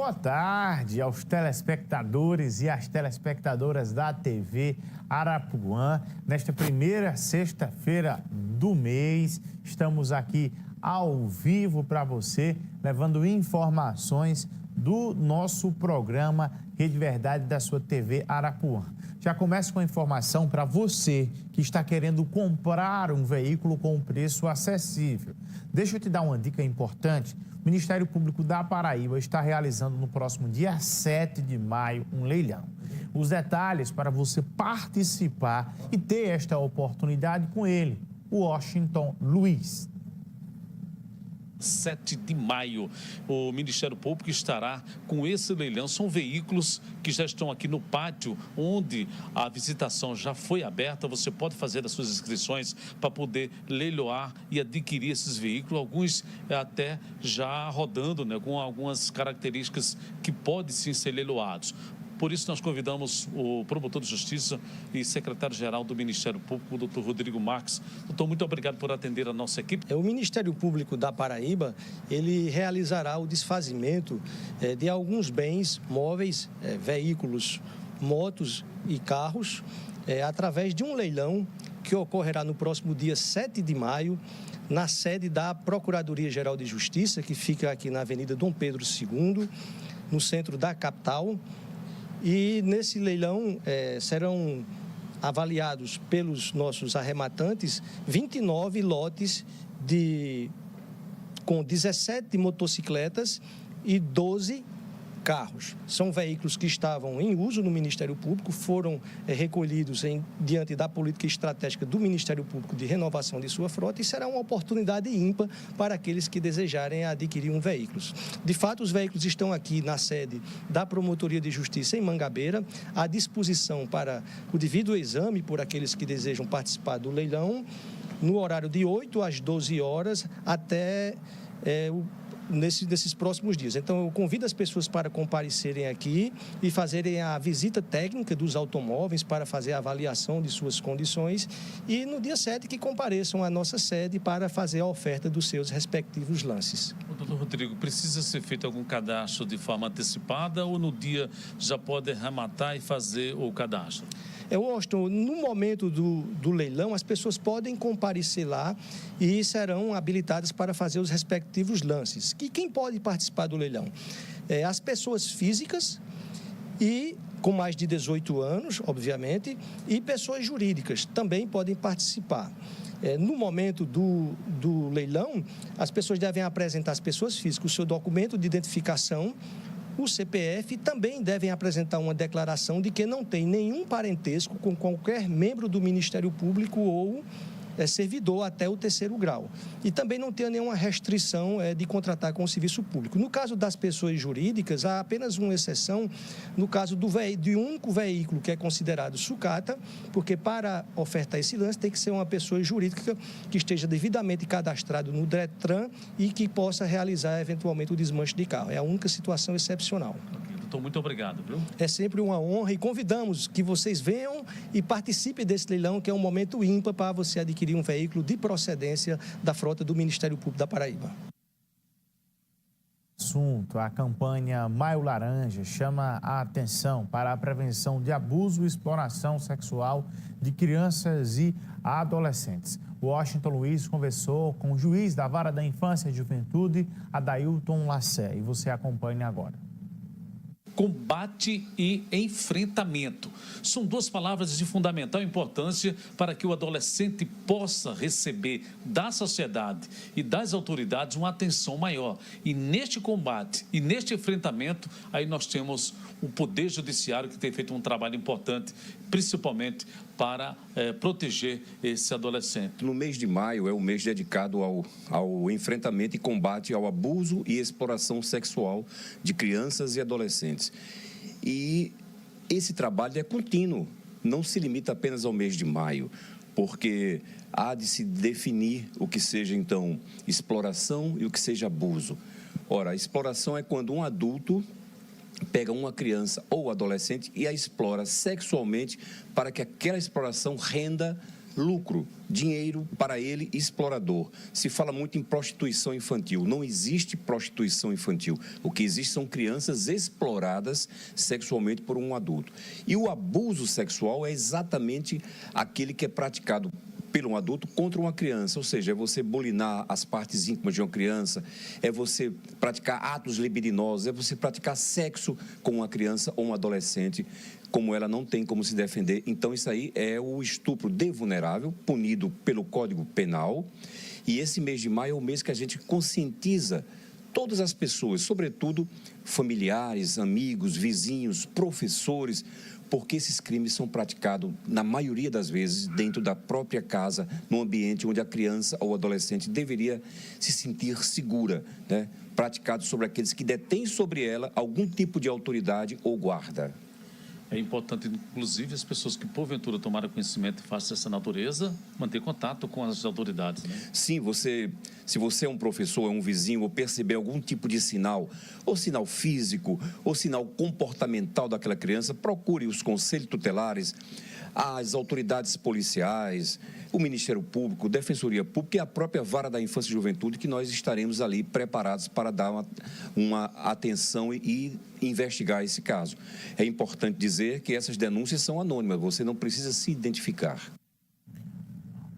Boa tarde aos telespectadores e às telespectadoras da TV Arapuã. Nesta primeira sexta-feira do mês, estamos aqui ao vivo para você, levando informações do nosso programa Rede Verdade da sua TV Arapuã. Já começo com a informação para você que está querendo comprar um veículo com um preço acessível. Deixa eu te dar uma dica importante. O Ministério Público da Paraíba está realizando no próximo dia 7 de maio um leilão. Os detalhes para você participar e ter esta oportunidade com ele, o Washington Luiz. 7 de maio, o Ministério Público estará com esse leilão. São veículos que já estão aqui no pátio, onde a visitação já foi aberta. Você pode fazer as suas inscrições para poder leiloar e adquirir esses veículos, alguns até já rodando, né, com algumas características que podem sim ser leiloados. Por isso, nós convidamos o promotor de justiça e secretário-geral do Ministério Público, o doutor Rodrigo Marques. Doutor, muito obrigado por atender a nossa equipe. O Ministério Público da Paraíba, ele realizará o desfazimento de alguns bens móveis, veículos, motos e carros, através de um leilão que ocorrerá no próximo dia 7 de maio, na sede da Procuradoria-Geral de Justiça, que fica aqui na Avenida Dom Pedro II, no centro da capital. E nesse leilão serão avaliados pelos nossos arrematantes 29 lotes com 17 motocicletas e 12 carros. São veículos que estavam em uso no Ministério Público, foram recolhidos diante da política estratégica do Ministério Público de renovação de sua frota, e será uma oportunidade ímpar para aqueles que desejarem adquirir um veículo. De fato, os veículos estão aqui na sede da Promotoria de Justiça em Mangabeira, à disposição para o devido exame por aqueles que desejam participar do leilão, no horário de 8 às 12 horas até nesses próximos dias. Então, eu convido as pessoas para comparecerem aqui e fazerem a visita técnica dos automóveis para fazer a avaliação de suas condições, e no dia 7 que compareçam à nossa sede para fazer a oferta dos seus respectivos lances. Doutor Rodrigo, precisa ser feito algum cadastro de forma antecipada ou no dia já pode arrematar e fazer o cadastro? Washington, no momento do leilão, as pessoas podem comparecer lá e serão habilitadas para fazer os respectivos lances. E quem pode participar do leilão? As pessoas físicas e com mais de 18 anos, obviamente, e pessoas jurídicas também podem participar. No momento do leilão, as pessoas devem apresentar, as pessoas físicas, o seu documento de identificação, o CPF, também devem apresentar uma declaração de que não tem nenhum parentesco com qualquer membro do Ministério Público ou servidor até o 3º grau. E também não tem nenhuma restrição de contratar com o serviço público. No caso das pessoas jurídicas, há apenas uma exceção no caso de um único veículo que é considerado sucata, porque para ofertar esse lance tem que ser uma pessoa jurídica que esteja devidamente cadastrado no DETRAN e que possa realizar eventualmente o desmanche de carro. É a única situação excepcional. Doutor, muito obrigado, viu? É sempre uma honra, e convidamos que vocês venham e participem desse leilão, que é um momento ímpar para você adquirir um veículo de procedência da frota do Ministério Público da Paraíba. A campanha Maio Laranja chama a atenção para a prevenção de abuso e exploração sexual de crianças e adolescentes. O Washington Luiz conversou com o juiz da Vara da Infância e Juventude, Adailton Lacer, e você acompanha agora. Combate e enfrentamento. São duas palavras de fundamental importância para que o adolescente possa receber da sociedade e das autoridades uma atenção maior. E neste combate e neste enfrentamento, aí nós temos o Poder Judiciário, que tem feito um trabalho importante, principalmente para proteger esse adolescente. No mês de maio é o mês dedicado ao enfrentamento e combate ao abuso e exploração sexual de crianças e adolescentes. E esse trabalho é contínuo, não se limita apenas ao mês de maio, porque há de se definir o que seja, então, exploração e o que seja abuso. Ora, a exploração é quando um adulto pega uma criança ou adolescente e a explora sexualmente para que aquela exploração renda lucro, dinheiro para ele explorador. Se fala muito em prostituição infantil. Não existe prostituição infantil. O que existe são crianças exploradas sexualmente por um adulto. E o abuso sexual é exatamente aquele que é praticado pelo um adulto contra uma criança, ou seja, é você bulinar as partes íntimas de uma criança, é você praticar atos libidinosos, é você praticar sexo com uma criança ou um adolescente, como ela não tem como se defender. Então, isso aí é o estupro de vulnerável, punido pelo Código Penal. E esse mês de maio é o mês que a gente conscientiza todas as pessoas, sobretudo familiares, amigos, vizinhos, professores, porque esses crimes são praticados, na maioria das vezes, dentro da própria casa, num ambiente onde a criança ou o adolescente deveria se sentir segura, né? Praticados sobre aqueles que detêm sobre ela algum tipo de autoridade ou guarda. É importante, inclusive, as pessoas que, porventura, tomaram conhecimento e façam essa natureza, manter contato com as autoridades, né? Sim, se você é um professor, é um vizinho, ou perceber algum tipo de sinal, ou sinal físico, ou sinal comportamental daquela criança, procure os conselhos tutelares, as autoridades policiais, o Ministério Público, Defensoria Pública e a própria Vara da Infância e Juventude, que nós estaremos ali preparados para dar uma atenção e investigar esse caso. É importante dizer que essas denúncias são anônimas, você não precisa se identificar.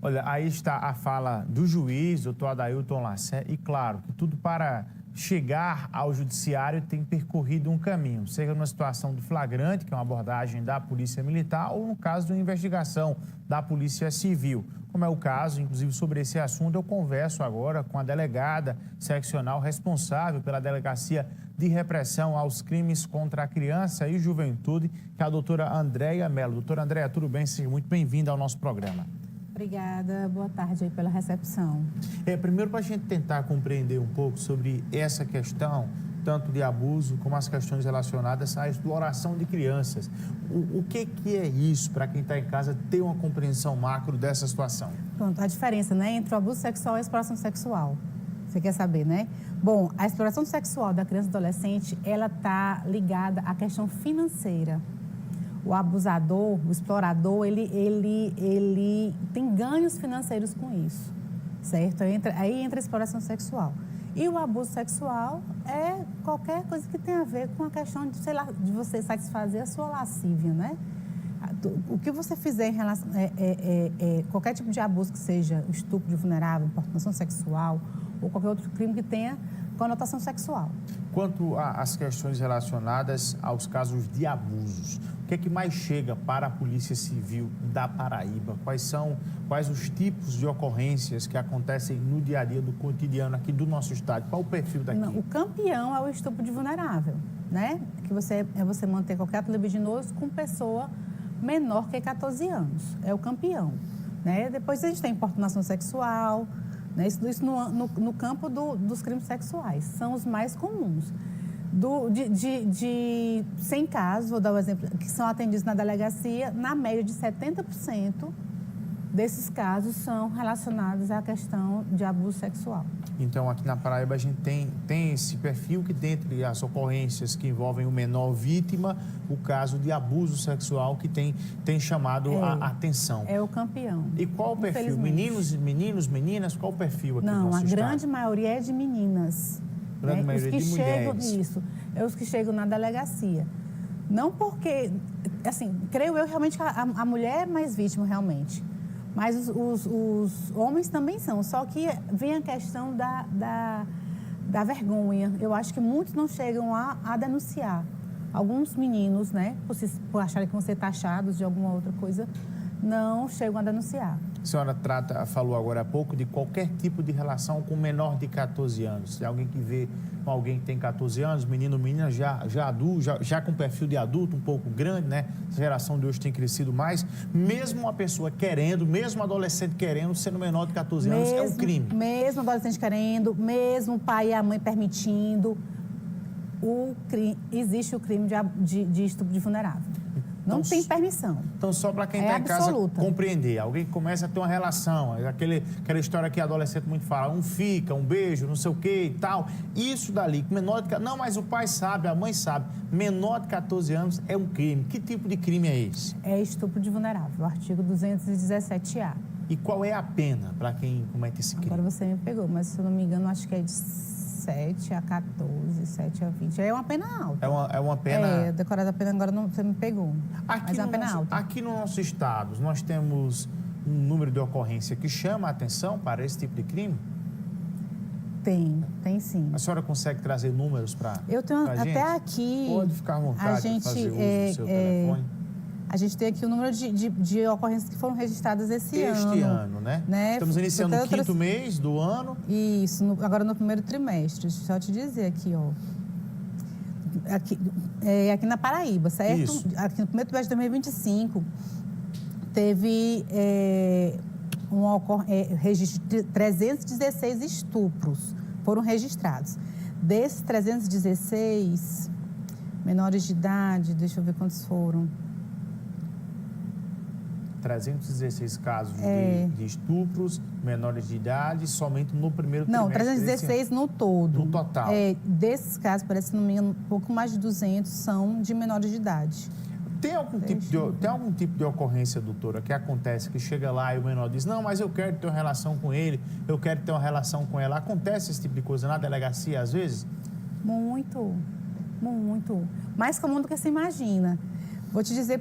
Olha, aí está a fala do juiz, doutor Adailton Lacerda, e claro, que tudo para chegar ao judiciário tem percorrido um caminho, seja numa situação do flagrante, que é uma abordagem da Polícia Militar, ou no caso de uma investigação da Polícia Civil. Como é o caso, inclusive, sobre esse assunto, eu converso agora com a delegada seccional responsável pela Delegacia de Repressão aos Crimes contra a Criança e Juventude, que é a doutora Andréia Mello. Doutora Andréia, tudo bem? Seja muito bem-vinda ao nosso programa. Obrigada, boa tarde aí pela recepção. Primeiro, para a gente tentar compreender um pouco sobre essa questão, tanto de abuso como as questões relacionadas à exploração de crianças. O que é isso, para quem está em casa, ter uma compreensão macro dessa situação? Pronto, a diferença, né, entre o abuso sexual e a exploração sexual. Você quer saber, né? Bom, a exploração sexual da criança e adolescente, ela está ligada à questão financeira. O abusador, o explorador, ele tem ganhos financeiros com isso, certo? Aí entra a exploração sexual. E o abuso sexual é qualquer coisa que tenha a ver com a questão de, sei lá, de você satisfazer a sua lascívia, né? O que você fizer em relação qualquer tipo de abuso que seja estupro de vulnerável, importunação sexual ou qualquer outro crime que tenha conotação sexual. Quanto às questões relacionadas aos casos de abusos, o que é que mais chega para a Polícia Civil da Paraíba? Quais os tipos de ocorrências que acontecem no dia a dia do cotidiano aqui do nosso estado? Qual o perfil daqui? Não, o campeão é o estupro de vulnerável, né? Que você manter qualquer ato libidinoso com pessoa menor que 14 anos. É o campeão, né? Depois a gente tem importunação sexual, né? Isso no campo dos crimes sexuais. São os mais comuns. De 100 casos, vou dar um exemplo, que são atendidos na delegacia, na média de 70% desses casos são relacionados à questão de abuso sexual. Então, aqui na Paraíba, a gente tem esse perfil que, dentre as ocorrências que envolvem o menor vítima, o caso de abuso sexual que tem chamado a atenção. É o campeão. E qual o perfil? Meninos, meninas? Qual o perfil aqui Não, no nosso a estado? grande maioria é de meninas. Grande maioria de mulheres. Isso, é os que chegam na delegacia. Não porque, assim, creio eu realmente que a mulher é mais vítima realmente. Mas os homens também são, só que vem a questão da vergonha. Eu acho que muitos não chegam a denunciar. Alguns meninos, né, por acharem que vão ser taxados de alguma outra coisa, não chegam a denunciar. A senhora falou agora há pouco de qualquer tipo de relação com menor de 14 anos. Se alguém que vê alguém que tem 14 anos, menino ou menina, já adulto, já com perfil de adulto um pouco grande, né? A geração de hoje tem crescido mais. Mesmo uma pessoa querendo, mesmo um adolescente querendo, sendo menor de 14 anos, é um crime. Mesmo o adolescente querendo, mesmo o pai e a mãe permitindo, existe o crime de estupro de vulnerável. Não tem permissão. Então, só para quem está em casa compreender, alguém que começa a ter uma relação, aquela história que adolescente muito fala, um beijo, não sei o quê e tal. Isso dali, menor de... Não, mas o pai sabe, a mãe sabe. Menor de 14 anos é um crime. Que tipo de crime é esse? É estupro de vulnerável, o artigo 217-A. E qual é a pena para quem comete esse crime? Agora você me pegou, mas se eu não me engano, acho que é de 7 a 14, 7 a 20. É uma pena alta. É uma pena... decorada a pena agora não, você me pegou. Mas é uma pena alta. Aqui no nosso estado, nós temos um número de ocorrência que chama a atenção para esse tipo de crime? Tem sim. A senhora consegue trazer números para Eu tenho pra gente? até aqui. Pode ficar à vontade de fazer uso do seu telefone. A gente tem aqui o número de ocorrências que foram registradas este ano, né? né? Estamos iniciando o quinto mês do ano. Isso, agora no primeiro trimestre. Deixa eu te dizer aqui, ó. Aqui na Paraíba, certo? Isso. Aqui no primeiro trimestre de 2025, teve registro de 316 estupros foram registrados. Desses 316 menores de idade, deixa eu ver quantos foram. 316 casos de estupros, menores de idade, somente no primeiro trimestre. Não, 316 no todo. No total. Desses casos, parece que não me engano, um pouco mais de 200 são de menores de idade. Tem algum tipo de ocorrência, doutora, que acontece, que chega lá e o menor diz, não, mas eu quero ter uma relação com ele, eu quero ter uma relação com ela. Acontece esse tipo de coisa na delegacia, às vezes? Muito, muito. Mais comum do que se imagina. Vou te dizer,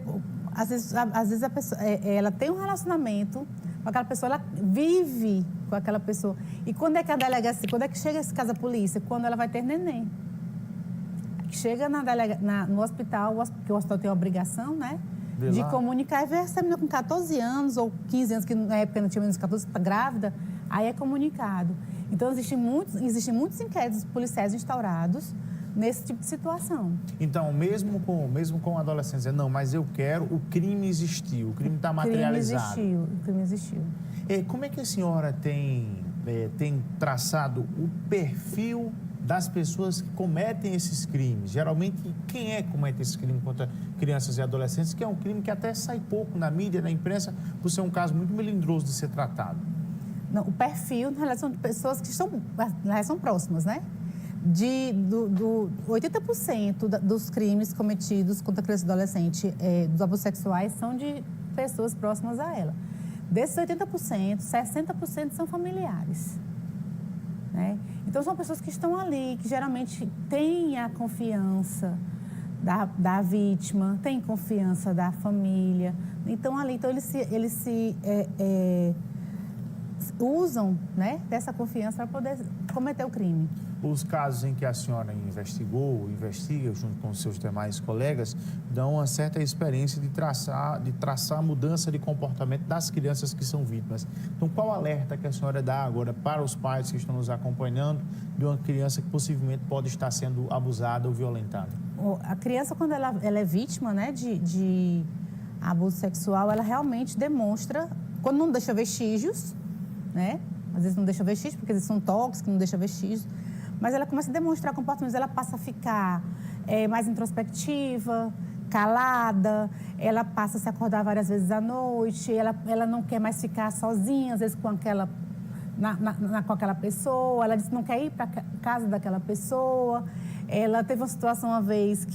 às vezes a pessoa, ela tem um relacionamento com aquela pessoa, ela vive com aquela pessoa. E quando é que a delegacia, quando é que chega esse caso à polícia? Quando ela vai ter neném. Chega no hospital, porque o hospital tem a obrigação, né? De comunicar. E ver essa menina com 14 anos ou 15 anos, que na época não tinha menos de 14, está grávida, aí é comunicado. Então, existem muitos inquéritos policiais instaurados nesse tipo de situação. Então, mesmo com adolescência, não, mas eu quero, o crime existiu, o crime está materializado. O crime existiu. Como é que a senhora tem traçado o perfil das pessoas que cometem esses crimes? Geralmente, quem é que comete esse crime contra crianças e adolescentes, que é um crime que até sai pouco na mídia, na imprensa, por ser um caso muito melindroso de ser tratado? Não, o perfil, na relação de pessoas que estão na relação próximas, né? 80% dos crimes cometidos contra criança e adolescente, dos abusos sexuais, são de pessoas próximas a ela. Desses 80%, 60% são familiares, né? Então, são pessoas que estão ali, que geralmente têm a confiança da vítima, têm confiança da família. Então, eles se usam, né, dessa confiança para poder cometer o crime. Os casos em que a senhora investiga, junto com os seus demais colegas, dão uma certa experiência de traçar a mudança de comportamento das crianças que são vítimas. Então, qual alerta que a senhora dá agora para os pais que estão nos acompanhando de uma criança que possivelmente pode estar sendo abusada ou violentada? A criança, quando ela é vítima, né, de abuso sexual, ela realmente demonstra, quando não deixa vestígios, né? Às vezes não deixa vestígios, porque eles são tóxicos, não deixa vestígios. Mas ela começa a demonstrar comportamentos, ela passa a ficar mais introspectiva, calada, ela passa a se acordar várias vezes à noite, ela não quer mais ficar sozinha, às vezes com aquela pessoa, ela diz que não quer ir para a casa daquela pessoa. Ela teve uma situação uma vez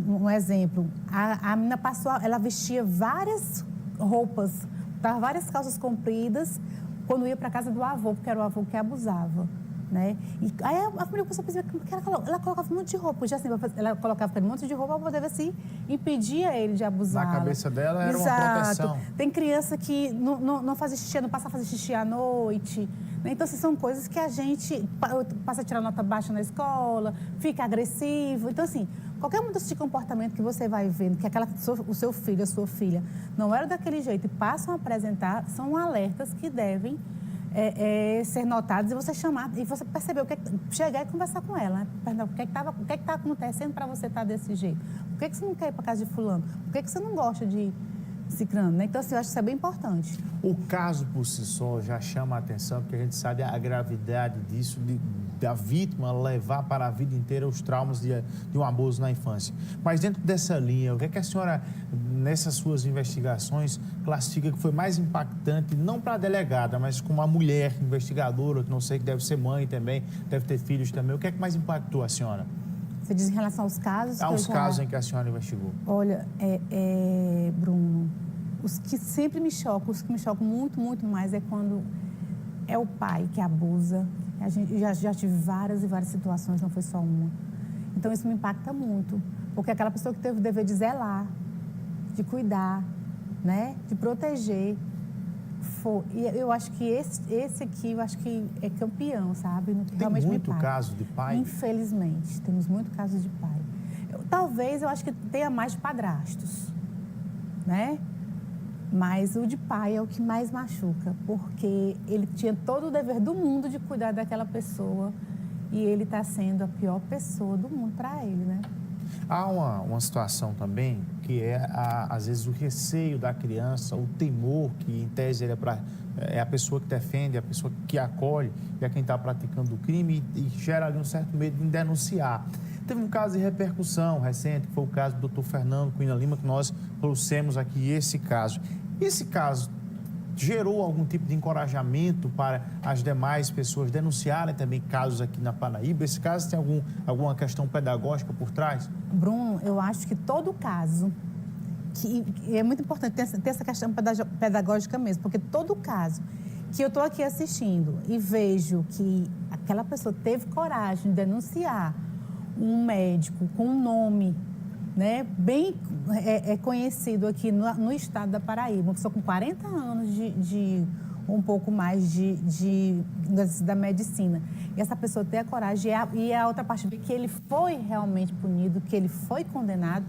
um exemplo, a menina ela vestia várias roupas, várias calças compridas, quando ia para a casa do avô, porque era o avô que abusava, né? E aí a família começou a perceber que ela colocava um monte de roupa, já assim, ela colocava um monte de roupa para poder, assim, impedir ele de abusar. Na cabeça dela era uma proteção. Tem criança que não faz xixi, não passa a fazer xixi à noite, né? Então, assim, são coisas que a gente passa a tirar nota baixa na escola, fica agressivo. Então, assim, qualquer mudança de comportamento que você vai vendo, que o seu filho, a sua filha, não era daquele jeito e passam a apresentar, são alertas que devem ser notados e você chamar, e você perceber chegar e conversar com ela, né? Perguntar o que está acontecendo para você estar desse jeito? Por que você não quer ir para casa de fulano? Por que você não gosta de ciclano, né? Então, assim, eu acho que isso é bem importante. O caso por si só já chama a atenção, porque a gente sabe a gravidade disso, da vítima levar para a vida inteira os traumas de um abuso na infância. Mas dentro dessa linha, o que é que a senhora, nessas suas investigações, classifica que foi mais impactante, não para a delegada, mas como uma mulher investigadora, que não sei, que deve ser mãe também, deve ter filhos também. O que é que mais impactou a senhora? Você diz em relação aos casos? Aos casos em que a senhora investigou. Olha, Bruno, os que sempre me chocam, os que me chocam muito, muito mais é quando é o pai que abusa. Eu já tive várias e várias situações, não foi só uma. Então, isso me impacta muito, porque aquela pessoa que teve o dever de zelar, de cuidar, né, de proteger, e eu acho que esse aqui, eu acho que é campeão, sabe? Tem muito caso de pai? Infelizmente, temos muito caso de pai. Talvez eu acho que tenha mais de padrastos, né? Mas o de pai é o que mais machuca, porque ele tinha todo o dever do mundo de cuidar daquela pessoa e ele está sendo a pior pessoa do mundo para ele, né? Há uma situação também que é, às vezes, o receio da criança, o temor, que em tese ele é a pessoa que defende, a pessoa que acolhe, é quem está praticando o crime e gera ali um certo medo em denunciar. Teve um caso de repercussão recente, que foi o caso do Dr. Fernando Cunha Lima, que nós trouxemos aqui esse caso. Esse caso gerou algum tipo de encorajamento para as demais pessoas denunciarem também casos aqui na Paraíba? Esse caso tem alguma questão pedagógica por trás? Bruno, eu acho que todo caso, que é muito importante ter essa questão pedagógica mesmo, porque todo caso que eu estou aqui assistindo e vejo que aquela pessoa teve coragem de denunciar um médico com um nome, né, bem conhecido aqui no estado da Paraíba, uma pessoa com 40 anos um pouco mais da medicina. E essa pessoa ter a coragem e a outra parte, que ele foi realmente punido, que ele foi condenado,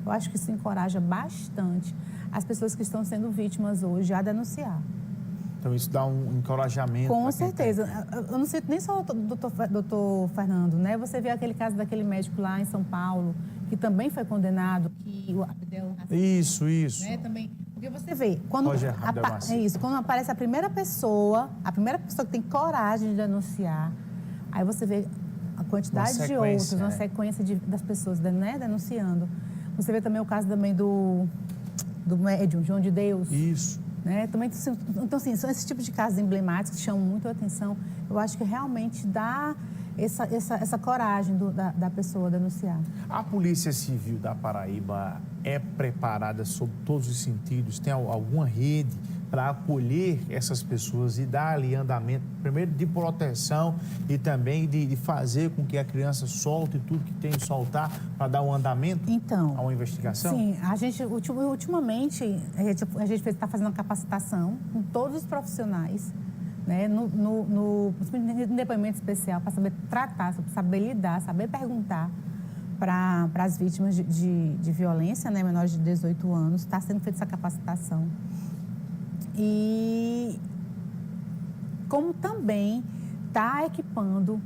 eu acho que isso encoraja bastante as pessoas que estão sendo vítimas hoje a denunciar. Então, isso dá um encorajamento. Com certeza. Eu não cito nem só o doutor Fernando, né? Você vê aquele caso daquele médico lá em São Paulo, que também foi condenado, que o Abdel... Isso. Né? Também, porque você vê, quando quando aparece a primeira pessoa que tem coragem de denunciar, aí você vê a quantidade de outros, uma sequência das pessoas, né, denunciando. Você vê também o caso também do médium, João de Deus. Isso. Né? Também, então, assim, são esses tipos de casos emblemáticos que chamam muito a atenção. Eu acho que realmente dá essa coragem da pessoa denunciar. A Polícia Civil da Paraíba é preparada sob todos os sentidos? Tem alguma rede para acolher essas pessoas e dar ali andamento, primeiro de proteção e também de fazer com que a criança solte tudo que tem de soltar para dar um andamento a uma investigação? Sim, a gente ultimamente está fazendo uma capacitação com todos os profissionais, né, no depoimento especial, para saber tratar, saber lidar, saber perguntar para as vítimas de violência, né, menores de 18 anos. Está sendo feita essa capacitação. E como também está equipando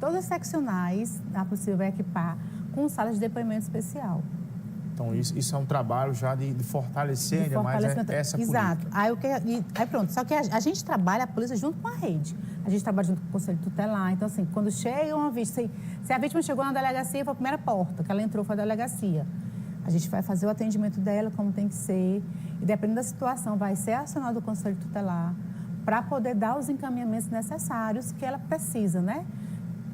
todas as seccionais, a Polícia vai equipar com salas de depoimento especial. Então, isso é um trabalho já de fortalecer ainda mais essa política. Exato. Aí pronto. Só que a gente trabalha, a polícia, junto com a rede. A gente trabalha junto com o Conselho Tutelar. Então, assim, quando chega uma vítima, se a vítima chegou na delegacia, foi a primeira porta que ela entrou, foi a delegacia. A gente vai fazer o atendimento dela como tem que ser. E, dependendo da situação, vai ser acionado o Conselho Tutelar para poder dar os encaminhamentos necessários que ela precisa, né?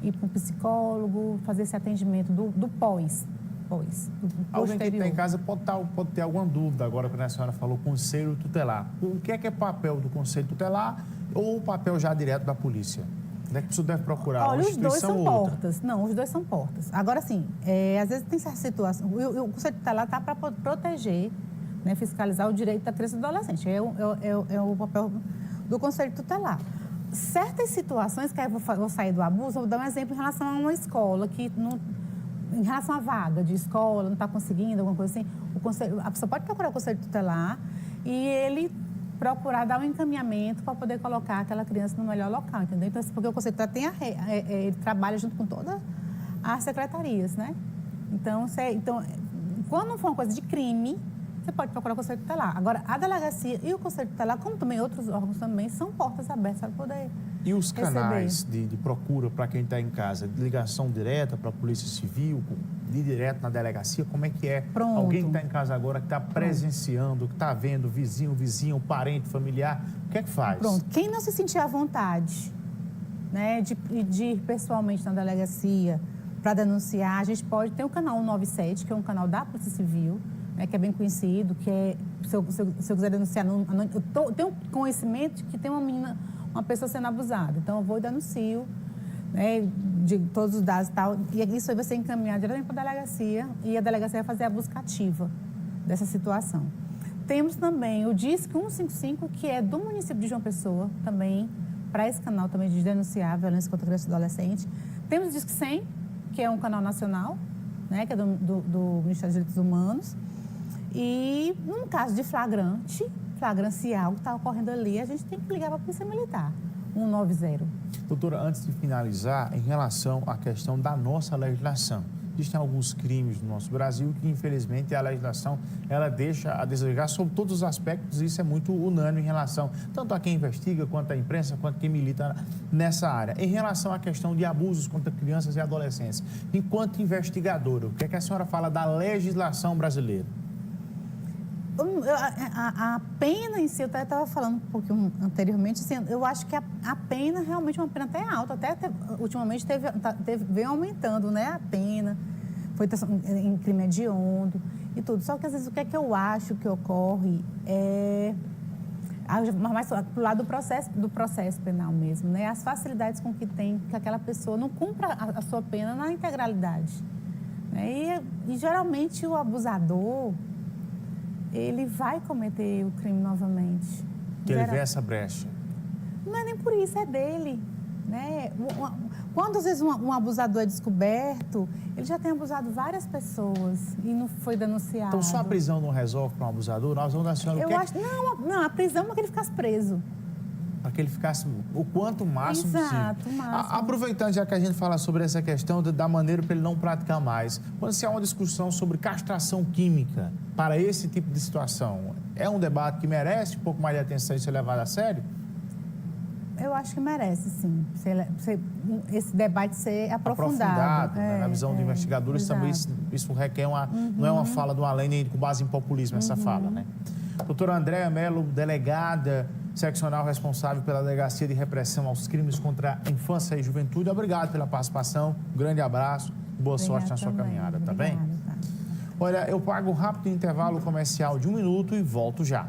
Ir para um psicólogo, fazer esse atendimento do pós. Alguém que está em casa pode ter alguma dúvida agora, quando a senhora falou Conselho Tutelar. O que é papel do Conselho Tutelar ou o papel já direto da polícia? Onde é que a pessoa deve procurar? Olha, os dois são portas. Não, os dois são portas. Agora, sim, às vezes tem certas situações. O Conselho Tutelar está para proteger, né, fiscalizar o direito da criança e do adolescente. É o papel do Conselho Tutelar. Certas situações, que eu vou sair do abuso, eu vou dar um exemplo em relação a uma escola que não... Em relação à vaga de escola, não está conseguindo, alguma coisa assim, a pessoa pode procurar o Conselho Tutelar e ele procurar dar um encaminhamento para poder colocar aquela criança no melhor local, entendeu? Então, porque o Conselho Tutelar ele trabalha junto com todas as secretarias, né? Então, quando não for uma coisa de crime, você pode procurar o Conselho Tutelar. Agora, a delegacia e o Conselho Tutelar, como também outros órgãos também, são portas abertas para poder E os canais de procura para quem está em casa? De ligação direta para a Polícia Civil, de direto na delegacia? Como é que é? Pronto. Alguém que está em casa agora, que está presenciando, que está vendo vizinho, parente, familiar, o que é que faz? Pronto. Quem não se sentir à vontade, né, de ir pessoalmente na delegacia para denunciar, a gente pode ter o canal 197, que é um canal da Polícia Civil, né, que é bem conhecido, que é, se eu quiser denunciar, eu tenho conhecimento de que tem uma pessoa sendo abusada, então eu vou e denuncio, né, de todos os dados e tal, e isso aí vai ser encaminhado diretamente para a delegacia, e a delegacia vai fazer a busca ativa dessa situação. Temos também o Disque 155, que é do município de João Pessoa, também, para esse canal também de denunciar a violência contra criança e adolescente. Temos o Disque 100, que é um canal nacional, né, que é do Ministério dos Direitos Humanos. E, num caso de flagrancial que está ocorrendo ali, a gente tem que ligar para a Polícia Militar, 190. Doutora, antes de finalizar, em relação à questão da nossa legislação, existem alguns crimes no nosso Brasil que, infelizmente, a legislação ela deixa a desejar sobre todos os aspectos, e isso é muito unânime em relação tanto a quem investiga, quanto à imprensa, quanto a quem milita nessa área. Em relação à questão de abusos contra crianças e adolescentes, enquanto investigadora, o que é que a senhora fala da legislação brasileira? A pena em si, eu estava falando um pouquinho anteriormente, assim, eu acho que a pena realmente é uma pena até alta, ultimamente veio aumentando, né, a pena, foi em crime hediondo e tudo. Só que às vezes o que é que eu acho que ocorre mais para o lado do processo penal mesmo, né, as facilidades com que tem que aquela pessoa não cumpra a sua pena na integralidade, né, e geralmente o abusador ele vai cometer o crime novamente. Que ele vê essa brecha. Não é nem por isso, é dele, né? Quando às vezes um abusador é descoberto, ele já tem abusado várias pessoas e não foi denunciado. Então só a prisão não resolve para um abusador? Nós vamos da senhora, Não, a prisão é para que ele ficasse preso. Para que ele ficasse o quanto máximo possível. Exato, o máximo. Aproveitando, já que a gente fala sobre essa questão da maneira para ele não praticar mais, quando se há uma discussão sobre castração química para esse tipo de situação, é um debate que merece um pouco mais de atenção e ser levado a sério? Eu acho que merece, sim. Esse debate ser aprofundado. Né? Na visão de investigadores também isso requer não é uma fala do além nem com base em populismo essa fala, né? Doutora Andréa Mello, delegada seccional responsável pela Delegacia de Repressão aos Crimes contra a Infância e Juventude. Obrigado pela participação, um grande abraço, boa sorte na sua caminhada, tá bem? Olha, eu pago um rápido intervalo comercial de 1 minuto e volto já.